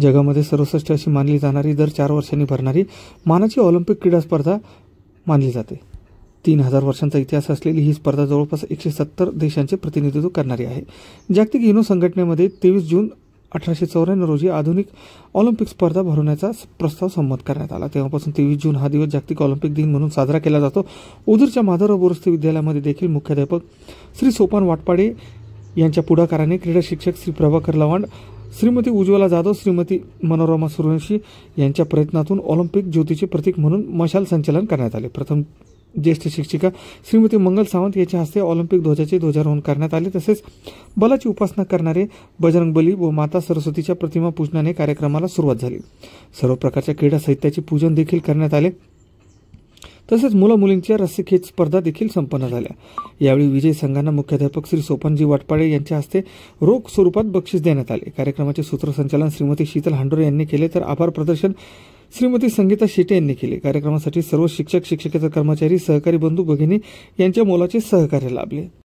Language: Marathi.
जगामध्ये सर्वश्रेष्ठ अशी मानली जाणारी दर 4 वर्षांनी भरणारी मानाची ऑलिम्पिक क्रीडा स्पर्धा मानली जाते. 3000 वर्षांचा इतिहास असलेली ही स्पर्धा जवळपास 170 देशांचे प्रतिनिधित्व करणारी आहे. जागतिक युनो संघटनेमध्ये 23 जून 1894 रोजी आधुनिक ऑलिम्पिक स्पर्धा भरवण्याचा प्रस्ताव संमत करण्यात आला. तेव्हापासून 23 जून हा दिवस जागतिक ऑलिम्पिक दिन म्हणून साजरा केला जातो. ओझरच्या माधवराव बोरस्ते विद्यालयामध्ये देखील मुख्याध्यापक श्री सोपान वाटपाडे यांच्या पुढाकाराने क्रीडा शिक्षक श्री प्रभाकर लवांड, श्रीमती उज्ज्वला जाधव, श्रीमती मनोरमा सूर्यवंशी यांच्या प्रयत्नातून ऑलिम्पिक ज्योतीचे प्रतीक म्हणून मशाल संचलन करण्यात आले. प्रथम ज्येष्ठ शिक्षिका श्रीमती मंगल सावंत यांच्या हस्ते ऑलिम्पिक ध्वजाचे ध्वजारोहण करण्यात आले. तसेच बलाची उपासना करणारे बजरंगबली व माता सरस्वतीच्या प्रतिमा पूजनाने कार्यक्रमाला सुरुवात झाली. सर्व प्रकारच्या क्रीडा साहित्याचे पूजन देखील करण्यात आले. तसेच मुला-मुलींच्या रस्सीखेच स्पर्धा देखील संपन्न झाल्या. यावेळी विजयी संघांना मुख्याध्यापक श्री सोपानजी वाटपाडे यांच्या हस्ते रोख स्वरूपात बक्षीस देण्यात आले. कार्यक्रमाचे सूत्रसंचालन श्रीमती शीतल हांडोरे यांनी केले तर आभार प्रदर्शन श्रीमती संगीता शेटे यांनी केले. कार्यक्रमासाठी सर्व शिक्षक, शिक्षकेतर कर्मचारी, सहकारी बंधू भगिनी यांच्या मोलाचे सहकार्य लाभले.